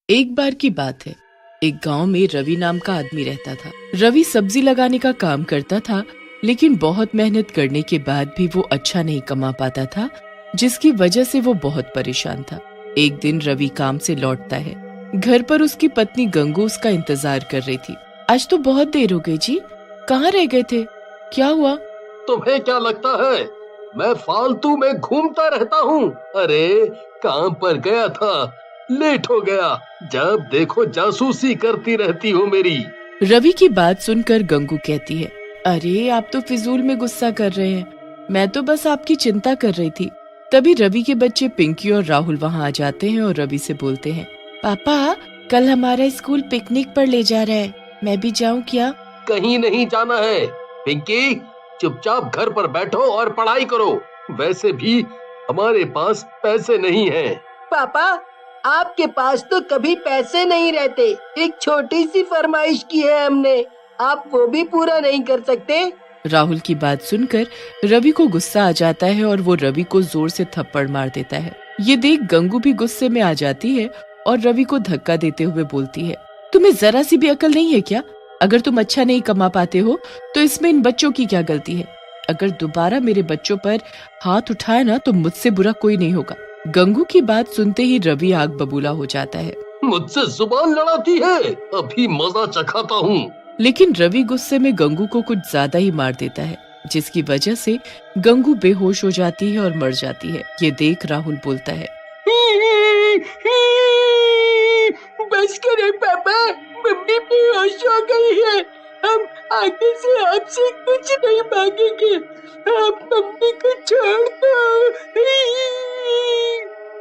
एक बार की बात है। एक गांव में रवि नाम का आदमी रहता था। रवि सब्जी लगाने का काम करता था, लेकिन बहुत मेहनत करने के बाद भी वो अच्छा नहीं कमा पाता था, जिसकी वजह से वो बहुत परेशान था। एक दिन रवि काम से लौटता है। घर पर उसकी पत्नी गंगू उसका इंतजार कर रही थी। आज तो बहुत देर हो गई जी, कहाँ रह गए थे? क्या हुआ? तुम्हें क्या लगता है मैं फालतू में घूमता रहता हूँ? अरे काम पर गया था, लेट हो गया। जब देखो जासूसी करती रहती हो मेरी। रवि की बात सुनकर गंगू कहती है, अरे आप तो फिजूल में गुस्सा कर रहे हैं, मैं तो बस आपकी चिंता कर रही थी। तभी रवि के बच्चे पिंकी और राहुल वहाँ आ जाते हैं और रवि से बोलते हैं, पापा कल हमारा स्कूल पिकनिक पर ले जा रहा है, मैं भी जाऊँ क्या? कहीं नहीं जाना है पिंकी, चुपचाप घर पर बैठो और पढ़ाई करो। वैसे भी हमारे पास पैसे नहीं हैं। पापा आपके पास तो कभी पैसे नहीं रहते। एक छोटी सी फरमाइश की है हमने, आप वो भी पूरा नहीं कर सकते? राहुल की बात सुनकर रवि को गुस्सा आ जाता है और वो रवि को जोर से थप्पड़ मार देता है। ये देख गंगू भी गुस्से में आ जाती है और रवि को धक्का देते हुए बोलती है, तुम्हें जरा सी भी अकल नहीं है क्या? अगर तुम अच्छा नहीं कमा पाते हो तो इसमें इन बच्चों की क्या गलती है? अगर दोबारा मेरे बच्चों पर हाथ उठाए ना तो मुझसे बुरा कोई नहीं होगा। गंगू की बात सुनते ही रवि आग बबूला हो जाता है। मुझसे जुबान लड़ाती है, अभी मजा चखाता हूँ। लेकिन रवि गुस्से में गंगू को कुछ ज्यादा ही मार देता है, जिसकी वजह से गंगू बेहोश हो जाती है और मर जाती है। ये देख राहुल बोलता है, बस करें पापा, मम्मी बेहोश हो गई है। हम आगे से आपसे कुछ नहीं मांगेंगे, आप मम्मी को छोड़ दो।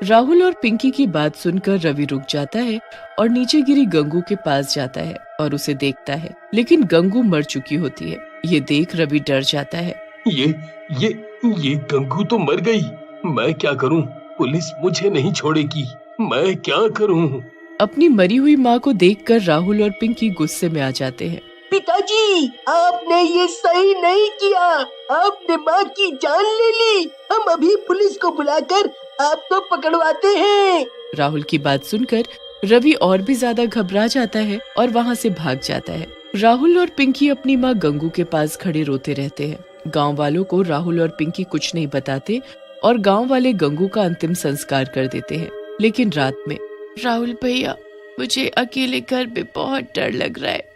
राहुल और पिंकी की बात सुनकर रवि रुक जाता है और नीचे गिरी गंगू के पास जाता है और उसे देखता है, लेकिन गंगू मर चुकी होती है। ये देख रवि डर जाता है। ये गंगू तो मर गई, मैं क्या करूं? पुलिस मुझे नहीं छोड़ेगी, मैं क्या करूं? अपनी मरी हुई माँ को देखकर राहुल और पिंकी गुस्से में आ जाते हैं। पिताजी आपने ये सही नहीं किया, आपने माँ की जान ले ली। हम अभी पुलिस को बुलाकर आपको पकड़वाते हैं। राहुल की बात सुनकर रवि और भी ज्यादा घबरा जाता है और वहाँ से भाग जाता है। राहुल और पिंकी अपनी माँ गंगू के पास खड़े रोते रहते हैं। गांव वालों को राहुल और पिंकी कुछ नहीं बताते और गांव वाले गंगू का अंतिम संस्कार कर देते हैं। लेकिन रात में, राहुल भैया मुझे अकेले घर में बहुत डर लग रहा है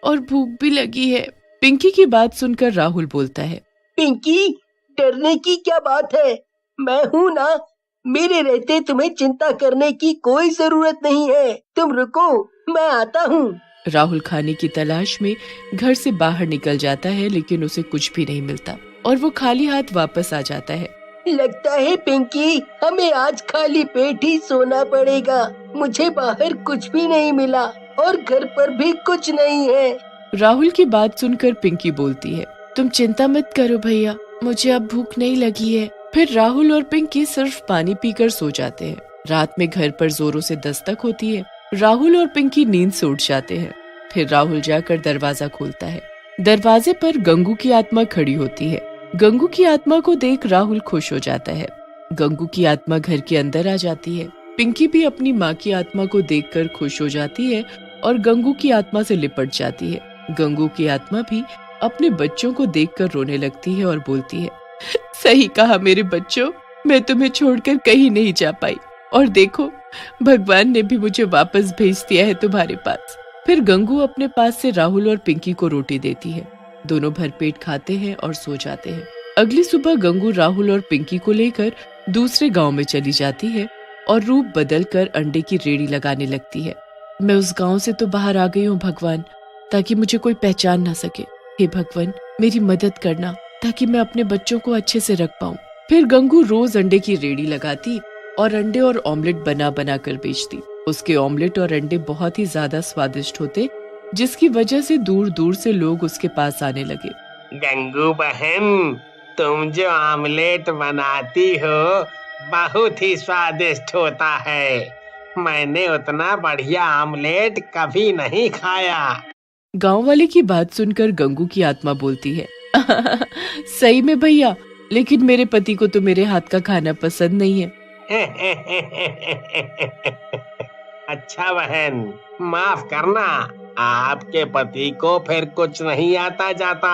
और भूख भी लगी है। पिंकी की बात सुनकर राहुल बोलता है, पिंकी डरने की क्या बात है, मैं हूँ ना, मेरे रहते तुम्हें चिंता करने की कोई जरूरत नहीं है। तुम रुको, मैं आता हूँ। राहुल खाने की तलाश में घर से बाहर निकल जाता है, लेकिन उसे कुछ भी नहीं मिलता और वो खाली हाथ वापस आ जाता है। लगता है पिंकी हमें आज खाली पेट ही सोना पड़ेगा। मुझे बाहर कुछ भी नहीं मिला और घर पर भी कुछ नहीं है। राहुल की बात सुनकर पिंकी बोलती है, तुम चिंता मत करो भैया, मुझे अब भूख नहीं लगी है। फिर राहुल और पिंकी सिर्फ पानी पीकर सो जाते हैं। रात में घर पर जोरों से दस्तक होती है। राहुल और पिंकी नींद से उठ जाते हैं। फिर राहुल जाकर दरवाजा खोलता है। दरवाजे पर गंगू की आत्मा खड़ी होती है। गंगू की आत्मा को देख राहुल खुश हो जाता है। गंगू की आत्मा घर के अंदर आ जाती है। पिंकी भी अपनी माँ की आत्मा को देखकर खुश हो जाती है और गंगू की आत्मा से लिपट जाती है। गंगू की आत्मा भी अपने बच्चों को देखकर रोने लगती है और बोलती है, सही कहा मेरे बच्चों, मैं तुम्हें छोड़कर कहीं नहीं जा पाई और देखो भगवान ने भी मुझे वापस भेज दिया है तुम्हारे पास। फिर गंगू अपने पास से राहुल और पिंकी को रोटी देती है। दोनों भरपेट खाते हैं और सो जाते हैं। अगली सुबह गंगू राहुल और पिंकी को लेकर दूसरे गांव में चली जाती है और रूप बदलकर अंडे की रेड़ी लगाने लगती है। मैं उस गांव से तो बाहर आ गई हूँ भगवान, ताकि मुझे कोई पहचान ना सके। हे भगवान मेरी मदद करना, ताकि मैं अपने बच्चों को अच्छे से रख पाऊँ। फिर गंगू रोज अंडे की रेड़ी लगाती और अंडे और ऑमलेट बना बना कर बेचती। उसके ऑमलेट और अंडे बहुत ही ज्यादा स्वादिष्ट होते, जिसकी वजह से दूर दूर से लोग उसके पास आने लगे। गंगू बहन, तुम जो ऑमलेट बनाती हो बहुत ही स्वादिष्ट होता है। मैंने उतना बढ़िया ऑमलेट कभी नहीं खाया। गांव वाले की बात सुनकर गंगू की आत्मा बोलती है, सही में भैया, लेकिन मेरे पति को तो मेरे हाथ का खाना पसंद नहीं है। अच्छा बहन, माफ करना, आपके पति को फिर कुछ नहीं आता जाता,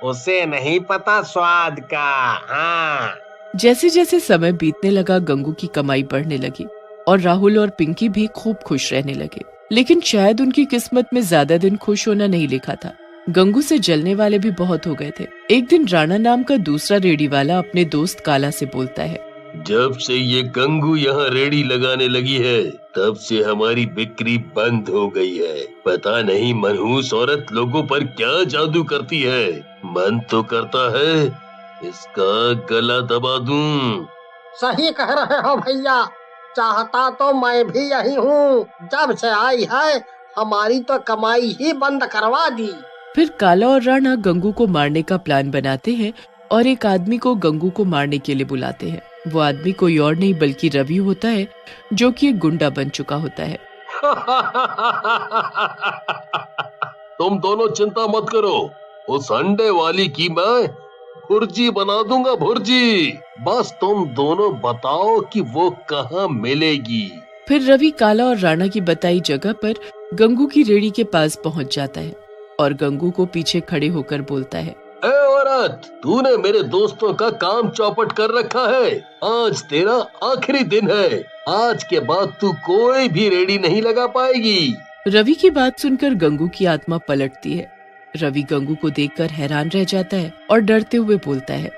उसे नहीं पता स्वाद का। हाँ। जैसे जैसे समय बीतने लगा गंगू की कमाई बढ़ने लगी और राहुल और पिंकी भी खूब खुश रहने लगे। लेकिन शायद उनकी किस्मत में ज्यादा दिन खुश होना नहीं लिखा था। गंगू से जलने वाले भी बहुत हो गए थे। एक दिन राणा नाम का दूसरा रेडी वाला अपने दोस्त काला से बोलता है, जब से ये गंगू यहाँ रेडी लगाने लगी है तब से हमारी बिक्री बंद हो गई है। पता नहीं मनहूस औरत लोगों पर क्या जादू करती है। मन तो करता है इसका गला दबा दूं। सही कह रहे हो भैया, चाहता तो मैं भी यही हूँ। जब से आई है हमारी तो कमाई ही बंद करवा दी। फिर काला और राणा गंगू को मारने का प्लान बनाते हैं और एक आदमी को गंगू को मारने के लिए बुलाते हैं। वो आदमी कोई और नहीं बल्कि रवि होता है, जो कि एक गुंडा बन चुका होता है। तुम दोनों चिंता मत करो, उस अंडे वाली की मैं भुर्जी बना दूंगा, भुर्जी। बस तुम दोनों बताओ कि वो कहाँ मिलेगी। फिर रवि काला और राणा की बताई जगह पर गंगू की रेड़ी के पास पहुंच जाता है और गंगू को पीछे खड़े होकर बोलता है, ए औरत, तूने मेरे दोस्तों का काम चौपट कर रखा है। आज तेरा आखिरी दिन है। आज के बाद तू कोई भी रेडी नहीं लगा पाएगी। रवि की बात सुनकर गंगू की आत्मा पलटती है। रवि गंगू को देखकर हैरान रह जाता है और डरते हुए बोलता है,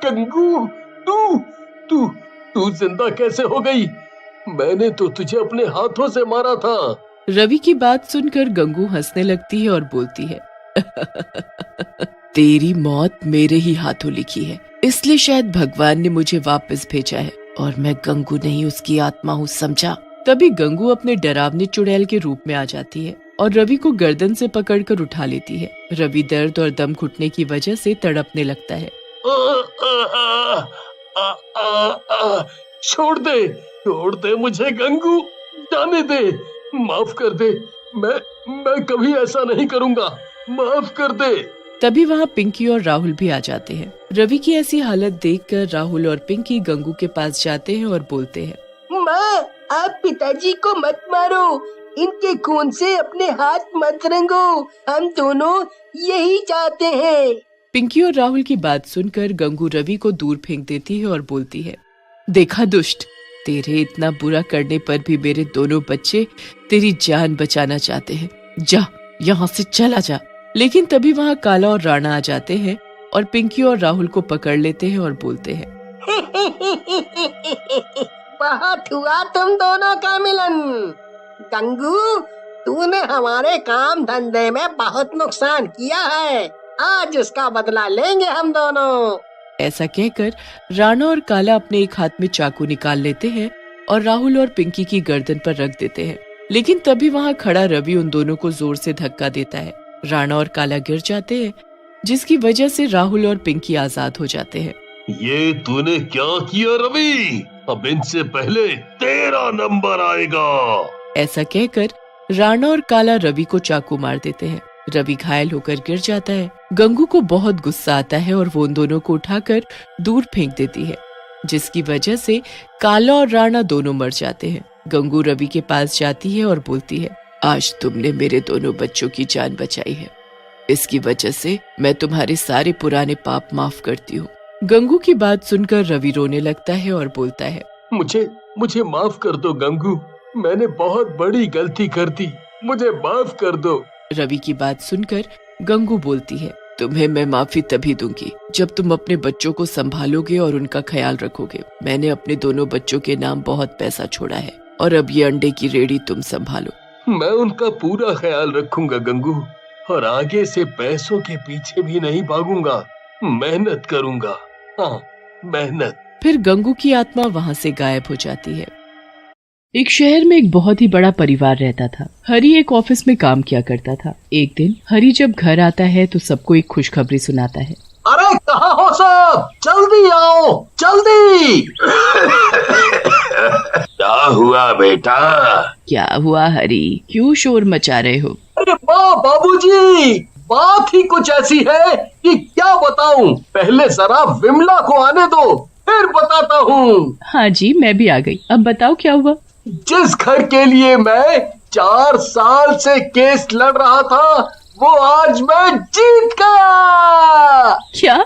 गंगू, तू जिंदा कैसे हो गई? मैंने तो तुझे अपने हाथों से मारा था। रवि की बात सुनकर गंगू हंसने लगती है और बोलती है, तेरी मौत मेरे ही हाथों लिखी है, इसलिए शायद भगवान ने मुझे वापस भेजा है और मैं गंगू नहीं उसकी आत्मा हूँ, समझा। तभी गंगू अपने डरावने चुड़ैल के रूप में आ जाती है और रवि को गर्दन से पकड़कर उठा लेती है। रवि दर्द और दम घुटने की वजह से तड़पने लगता है। छोड़ दे मुझे गंगू, जाने दे, माफ कर दे। मैं कभी ऐसा नहीं करूँगा, माफ कर दे। तभी वहाँ पिंकी और राहुल भी आ जाते हैं। रवि की ऐसी हालत देखकर राहुल और पिंकी गंगू के पास जाते हैं और बोलते हैं, माँ, आप पिताजी को मत मारो, इनके खून से अपने हाथ मत रंगो, हम दोनों यही चाहते हैं। पिंकी और राहुल की बात सुनकर गंगू रवि को दूर फेंक देती है और बोलती है, देखा दुष्ट, तेरे इतना बुरा करने पर भी मेरे दोनों बच्चे तेरी जान बचाना चाहते हैं। जा, यहाँ से चला जा। लेकिन तभी वहाँ काला और राणा आ जाते हैं और पिंकी और राहुल को पकड़ लेते हैं और बोलते हैं, बहुत हुआ तुम दोनों का मिलन। गंगू, तूने हमारे काम धंधे में बहुत नुकसान किया है, आज उसका बदला लेंगे हम दोनों। ऐसा कहकर राणा और काला अपने एक हाथ में चाकू निकाल लेते हैं और राहुल और पिंकी की गर्दन पर रख देते हैं। लेकिन तभी वहाँ खड़ा रवि उन दोनों को जोर से धक्का देता है। राणा और काला गिर जाते हैं, जिसकी वजह से राहुल और पिंकी आजाद हो जाते हैं। ये तूने क्या किया रवि? अब इनसे पहले तेरा नंबर आएगा। ऐसा कहकर राणा और काला रवि को चाकू मार देते हैं। रवि घायल होकर गिर जाता है। गंगू को बहुत गुस्सा आता है और वो उन दोनों को उठाकर दूर फेंक देती है, जिसकी वजह से काला और राणा दोनों मर जाते हैं। गंगू रवि के पास जाती है और बोलती है, आज तुमने मेरे दोनों बच्चों की जान बचाई है, इसकी वजह से मैं तुम्हारे सारे पुराने पाप माफ करती हूँ। गंगू की बात सुनकर रवि रोने लगता है और बोलता है, मुझे माफ कर दो गंगू, मैंने बहुत बड़ी गलती कर दी, मुझे माफ कर दो। रवि की बात सुनकर गंगू बोलती है, तुम्हें मैं माफी तभी दूंगी जब तुम अपने बच्चों को संभालोगे और उनका ख्याल रखोगे। मैंने अपने दोनों बच्चों के नाम बहुत पैसा छोड़ा है और अब ये अंडे की रेडी तुम संभालो। मैं उनका पूरा ख्याल रखूंगा गंगू, और आगे से पैसों के पीछे भी नहीं भागूंगा, मेहनत करूंगा। हाँ, मेहनत। फिर गंगू की आत्मा वहाँ से गायब हो जाती है। एक शहर में एक बहुत ही बड़ा परिवार रहता था। हरी एक ऑफिस में काम किया करता था। एक दिन हरी जब घर आता है तो सबको एक खुशखबरी सुनाता है। अरे कहाँ हो सब, जल्दी आओ, जल्दी। क्या हुआ बेटा? क्या हुआ हरी, क्यों शोर मचा रहे हो? अरे वाह बाबूजी, बात ही कुछ ऐसी है कि क्या बताऊं। पहले जरा विमला को आने दो, फिर बताता हूँ। हाँ जी, मैं भी आ गई। अब बताओ क्या हुआ? जिस घर के लिए मैं 4 साल से केस लड़ रहा था वो आज मैं जीत गया। क्या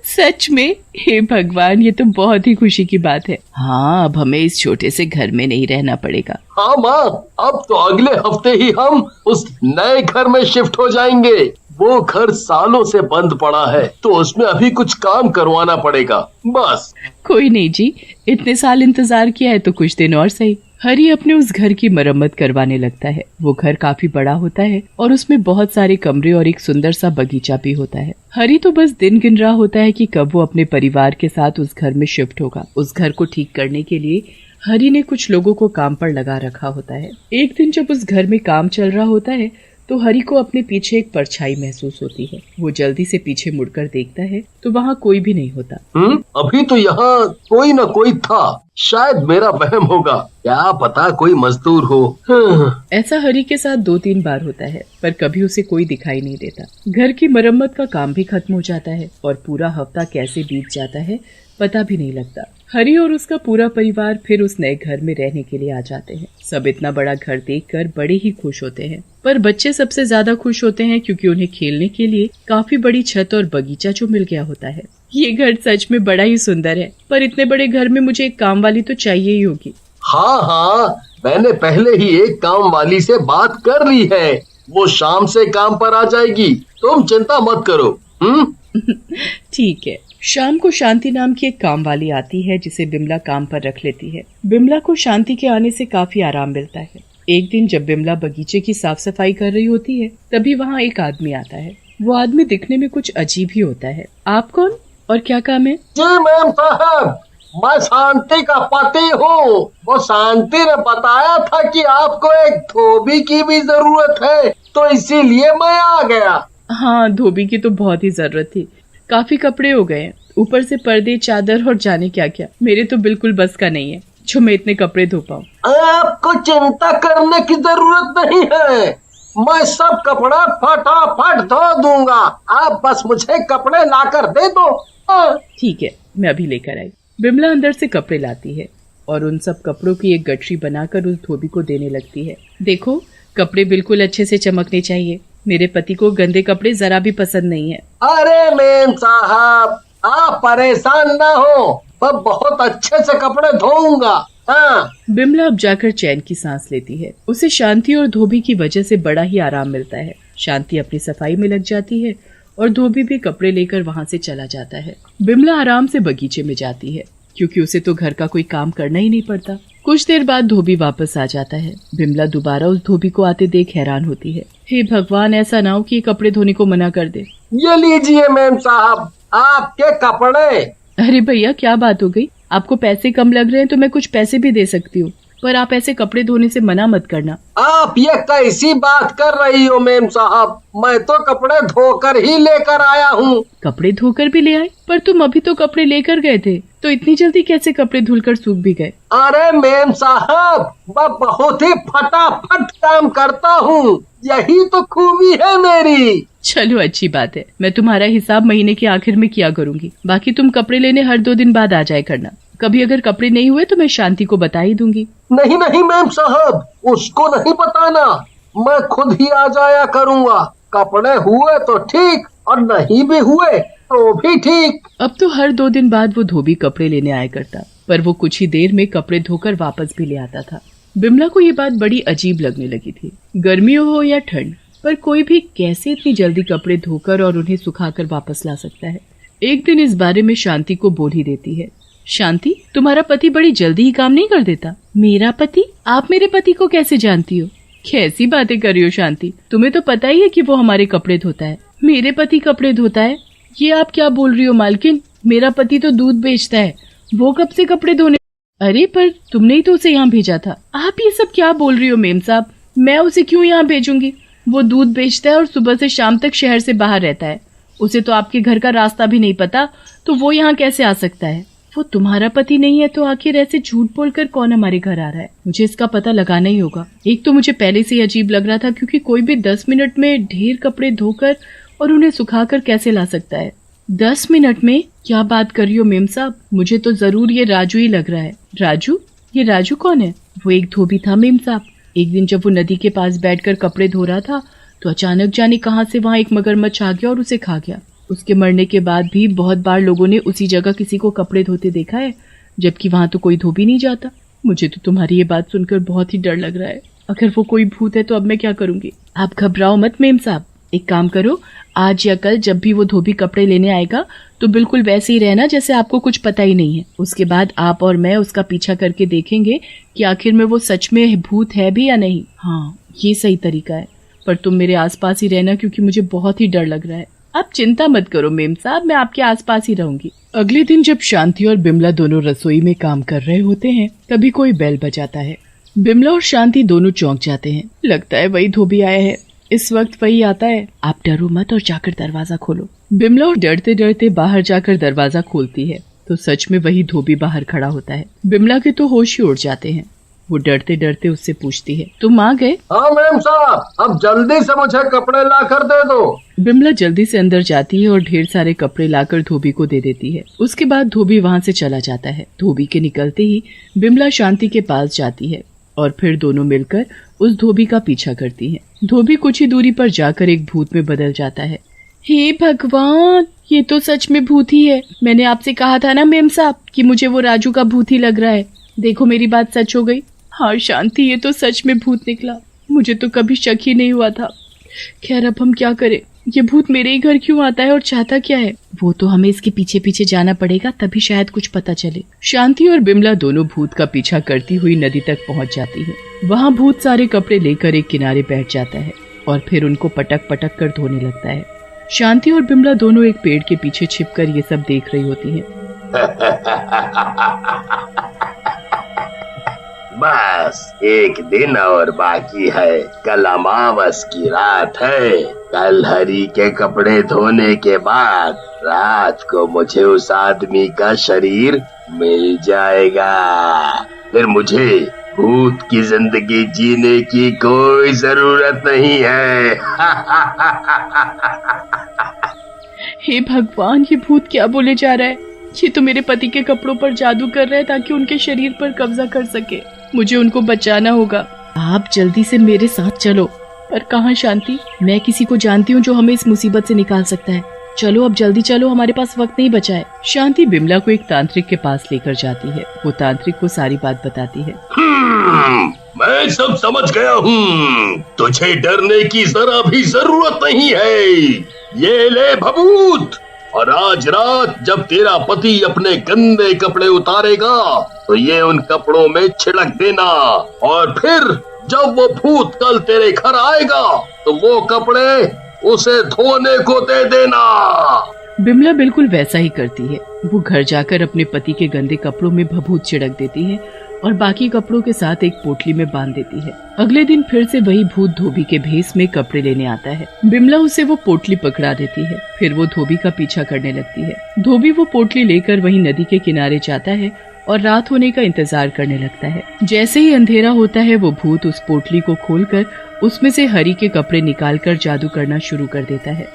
सच में? हे भगवान, ये तो बहुत ही खुशी की बात है। हाँ, अब हमें इस छोटे से घर में नहीं रहना पड़ेगा। हाँ माँ, अब तो अगले हफ्ते ही हम उस नए घर में शिफ्ट हो जाएंगे। वो घर सालों से बंद पड़ा है तो उसमें अभी कुछ काम करवाना पड़ेगा बस। कोई नहीं जी, इतने साल इंतजार किया है तो कुछ दिन और सही। हरी अपने उस घर की मरम्मत करवाने लगता है। वो घर काफी बड़ा होता है और उसमें बहुत सारे कमरे और एक सुंदर सा बगीचा भी होता है। हरी तो बस दिन गिन रहा होता है कि कब वो अपने परिवार के साथ उस घर में शिफ्ट होगा। उस घर को ठीक करने के लिए हरी ने कुछ लोगों को काम पर लगा रखा होता है। एक दिन जब उस घर में काम चल रहा होता है तो हरी को अपने पीछे एक परछाई महसूस होती है। वो जल्दी से पीछे मुड़कर देखता है तो वहाँ कोई भी नहीं होता। अभी तो यहाँ कोई न कोई था, शायद मेरा वहम होगा, क्या पता कोई मजदूर हो। ऐसा हरी के साथ 2-3 बार होता है पर कभी उसे कोई दिखाई नहीं देता। घर की मरम्मत का काम भी खत्म हो जाता है और पूरा हफ्ता कैसे बीत जाता है पता भी नहीं लगता। हरी और उसका पूरा परिवार फिर उस नए घर में रहने के लिए आ जाते हैं। सब इतना बड़ा घर देखकर बड़े ही खुश होते हैं, पर बच्चे सबसे ज्यादा खुश होते हैं क्योंकि उन्हें खेलने के लिए काफी बड़ी छत और बगीचा जो मिल गया होता है। ये घर सच में बड़ा ही सुंदर है, पर इतने बड़े घर में मुझे एक काम वाली तो चाहिए ही होगी। हाँ, मैंने पहले ही एक काम वाली से बात कर ली है, वो शाम से काम पर आ जाएगी, तुम चिंता मत करो। ठीक है। शाम को शांति नाम की एक काम वाली आती है जिसे बिमला काम पर रख लेती है। बिमला को शांति के आने से काफी आराम मिलता है। एक दिन जब बिमला बगीचे की साफ सफाई कर रही होती है तभी वहाँ एक आदमी आता है। वो आदमी दिखने में कुछ अजीब ही होता है। आप कौन और क्या काम है? जी मैम साहब, मैं शांति का पति हूँ। वो शांति ने बताया था कि आपको एक धोबी की भी जरूरत है तो इसीलिए मैं आ गया। हाँ, धोबी की तो बहुत ही जरूरत थी। काफी कपड़े हो गए, ऊपर से पर्दे, चादर और जाने क्या क्या। मेरे तो बिल्कुल बस का नहीं है जो मैं इतने कपड़े धो पाऊँ। आपको चिंता करने की जरूरत नहीं है, मैं सब कपड़ा फटाफट धो दूंगा, आप बस मुझे कपड़े लाकर दे दो। ठीक है, मैं अभी लेकर आई। बिमला अंदर से कपड़े लाती है और उन सब कपड़ों की एक गठरी बनाकर उस धोबी को देने लगती है। देखो, कपड़े बिल्कुल अच्छे से चमकने चाहिए। मेरे पति को गंदे कपड़े जरा भी पसंद नहीं है। अरे मेम साहब, आप परेशान ना हो, मैं बहुत अच्छे से कपड़े धोऊंगा। हाँ। बिमला अब जाकर चैन की सांस लेती है। उसे शांति और धोबी की वजह से बड़ा ही आराम मिलता है। शांति अपनी सफाई में लग जाती है और धोबी भी कपड़े लेकर वहाँ से चला जाता है। बिमला आराम से बगीचे में जाती है क्योंकि उसे तो घर का कोई काम करना ही नहीं पड़ता। कुछ देर बाद धोबी वापस आ जाता है। बिमला दोबारा उस धोबी को आते देख हैरान होती है। हे भगवान, ऐसा ना हो कि कपड़े धोने को मना कर दे। ये लीजिए मैम साहब, आपके कपड़े। अरे भैया, क्या बात हो गई? आपको पैसे कम लग रहे हैं तो मैं कुछ पैसे भी दे सकती हूँ, पर आप ऐसे कपड़े धोने से मना मत करना। आप ये कैसी बात कर रही हो मेम साहब, मैं तो कपड़े धोकर ही लेकर आया हूँ। कपड़े धोकर भी ले आए? पर तुम अभी तो कपड़े लेकर गए थे, तो इतनी जल्दी कैसे कपड़े धुलकर सूख भी गए? अरे मेम साहब, मैं बहुत ही फटाफट काम करता हूँ, यही तो खूबी है मेरी। चलो अच्छी बात है, मैं तुम्हारा हिसाब महीने के आखिर में किया करूँगी। बाकी तुम कपड़े लेने हर 2 दिन बाद आ जाया करना। कभी अगर कपड़े नहीं हुए तो मैं शांति को बता ही दूंगी। नहीं नहीं मैम साहब, उसको नहीं बताना, मैं खुद ही आ जाया करूँगा। कपड़े हुए तो ठीक और नहीं भी हुए तो भी ठीक। अब तो हर 2 दिन बाद वो धोबी कपड़े लेने आया करता, पर वो कुछ ही देर में कपड़े धोकर वापस भी ले आता था। बिमला को ये बात बड़ी अजीब लगने लगी थी। गर्मियों हो या ठंड, पर कोई भी कैसे इतनी जल्दी कपड़े धोकर और उन्हें सुखाकर वापस ला सकता है। एक दिन इस बारे में शांति को बोल ही देती है। शांति, तुम्हारा पति बड़ी जल्दी ही काम नहीं कर देता? मेरा पति? आप मेरे पति को कैसे जानती हो? कैसी बातें कर रही हो शांति, तुम्हें तो पता ही है कि वो हमारे कपड़े धोता है। मेरे पति कपड़े धोता है? ये आप क्या बोल रही हो मालकिन? मेरा पति तो दूध बेचता है, वो कब से कपड़े धोने? अरे पर तुमने ही तो उसे यहाँ भेजा था। आप ये सब क्या बोल रही हो मेम साहब? मैं उसे क्यों यहाँ भेजूंगी? वो दूध बेचता है और सुबह से शाम तक शहर से बाहर रहता है। उसे तो आपके घर का रास्ता भी नहीं पता, तो वो यहाँ कैसे आ सकता है? वो तुम्हारा पति नहीं है तो आखिर ऐसे झूठ बोलकर कौन हमारे घर आ रहा है? मुझे इसका पता लगाना ही होगा। एक तो मुझे पहले से ही अजीब लग रहा था क्योंकि कोई भी 10 मिनट में ढेर कपड़े धोकर और उन्हें सुखाकर कैसे ला सकता है? 10 मिनट में? क्या बात कर रही हो मेम साहब? मुझे तो जरूर ये राजू ही लग रहा है। राजू? ये राजू कौन है? वो एक धोबी था मेम साहब। एक दिन जब वो नदी के पास बैठकर कपड़े धो रहा था तो अचानक जाने कहां से वहां एक मगरमच्छ आ गया और उसे खा गया। उसके मरने के बाद भी बहुत बार लोगों ने उसी जगह किसी को कपड़े धोते देखा है, जबकि वहां तो कोई धोबी नहीं जाता। मुझे तो तुम्हारी ये बात सुनकर बहुत ही डर लग रहा है। अगर वो कोई भूत है तो अब मैं क्या करूंगी? आप घबराओ मत मेम साहब। एक काम करो, आज या कल जब भी वो धोबी कपड़े लेने आएगा तो बिल्कुल वैसे ही रहना जैसे आपको कुछ पता ही नहीं है। उसके बाद आप और मैं उसका पीछा करके देखेंगे कि आखिर में वो सच में भूत है भी या नहीं। हाँ, ये सही तरीका है। पर तुम मेरे आसपास ही रहना क्योंकि मुझे बहुत ही डर लग रहा है। आप चिंता मत करो मेम साहब, मैं आपके आसपास ही रहूंगी। अगले दिन जब शांति और बिमला दोनों रसोई में काम कर रहे होते हैं तभी कोई बेल बजाता है। बिमला और शांति दोनों चौंक जाते हैं। लगता है वही धोबी आया है। इस वक्त वही आता है। आप डरो मत और जाकर दरवाजा खोलो। बिमला और डरते डरते बाहर जाकर दरवाजा खोलती है तो सच में वही धोबी बाहर खड़ा होता है। बिमला के तो होश ही उड़ जाते हैं। वो डरते डरते उससे पूछती है, तुम आ गए? हाँ मेम साहब, अब जल्दी से मुझे कपड़े ला कर दे दो। बिमला जल्दी से अंदर जाती है और ढेर सारे कपड़े लाकर धोबी को दे देती है। उसके बाद धोबी वहाँ से चला जाता है। धोबी के निकलते ही बिमला शांति के पास जाती है और फिर दोनों मिलकर उस धोबी का पीछा करती हैं। धोबी कुछ ही दूरी पर जाकर एक भूत में बदल जाता है। हे भगवान, ये तो सच में भूत ही है। मैंने आपसे कहा था ना मेम साहब कि मुझे वो राजू का भूत ही लग रहा है। देखो मेरी बात सच हो गई। हाँ शांति, ये तो सच में भूत निकला। मुझे तो कभी शक ही नहीं हुआ था। खैर अब हम क्या करें? ये भूत मेरे ही घर क्यों आता है और चाहता क्या है? वो तो हमें इसके पीछे पीछे जाना पड़ेगा, तभी शायद कुछ पता चले। शांति और बिमला दोनों भूत का पीछा करती हुई नदी तक पहुंच जाती है। वहाँ भूत सारे कपड़े लेकर एक किनारे बैठ जाता है और फिर उनको पटक पटक कर धोने लगता है। शांति और बिमला दोनों एक पेड़ के पीछे छिपकर ये सब देख रही होती हैं। बस एक दिन और बाकी है। कल अमावस की रात है। कल हरी के कपड़े धोने के बाद रात को मुझे उस आदमी का शरीर मिल जाएगा। फिर मुझे भूत की जिंदगी जीने की कोई जरूरत नहीं है। हे भगवान, ये भूत क्या बोले जा रहा है? ये तो मेरे पति के कपड़ों पर जादू कर रहा है ताकि उनके शरीर पर कब्जा कर सके। मुझे उनको बचाना होगा। आप जल्दी से मेरे साथ चलो। पर कहाँ शांति? मैं किसी को जानती हूँ जो हमें इस मुसीबत से निकाल सकता है। चलो अब जल्दी चलो, हमारे पास वक्त नहीं बचा है। शांति बिमला को एक तांत्रिक के पास लेकर जाती है। वो तांत्रिक को सारी बात बताती है। मैं सब समझ गया हूँ। तुझे डरने की जरा भी जरूरत नहीं है। ये ले भभूत, और आज रात जब तेरा पति अपने गंदे कपड़े उतारेगा तो ये उन कपड़ों में छिड़क देना, और फिर जब वो भूत कल तेरे घर आएगा तो वो कपड़े उसे धोने को दे देना। बिमला बिल्कुल वैसा ही करती है। वो घर जाकर अपने पति के गंदे कपड़ों में भभूत छिड़क देती है और बाकी कपड़ों के साथ एक पोटली में बांध देती है। अगले दिन फिर से वही भूत धोबी के भेष में कपड़े लेने आता है। बिमला उसे वो पोटली पकड़ा देती है। फिर वो धोबी का पीछा करने लगती है। धोबी वो पोटली लेकर वही नदी के किनारे जाता है और रात होने का इंतजार करने लगता है। जैसे ही अंधेरा होता है वो भूत उस पोटली को खोलकर उसमें से हरी के कपड़े निकालकर जादू करना शुरू कर देता है।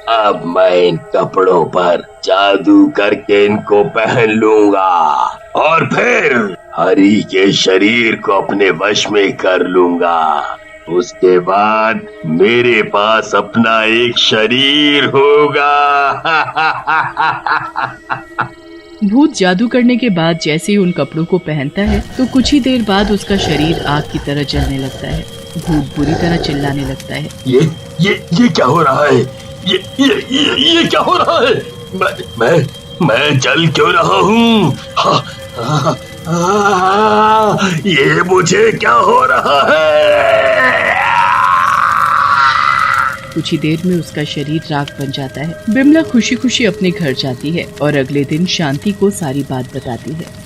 अब मैं इन कपड़ों पर जादू करके इनको पहन लूंगा और फिर हरी के शरीर को अपने वश में कर लूंगा। उसके बाद मेरे पास अपना एक शरीर होगा। भूत जादू करने के बाद जैसे ही उन कपड़ों को पहनता है तो कुछ ही देर बाद उसका शरीर आग की तरह जलने लगता है। भूत बुरी तरह चिल्लाने लगता है। ये क्या हो रहा है? ये क्या हो रहा है? मैं जल क्यों रहा हूँ? ये मुझे क्या हो रहा है? कुछ ही देर में उसका शरीर राख बन जाता है। बिमला खुशी खुशी अपने घर जाती है और अगले दिन शांति को सारी बात बताती है।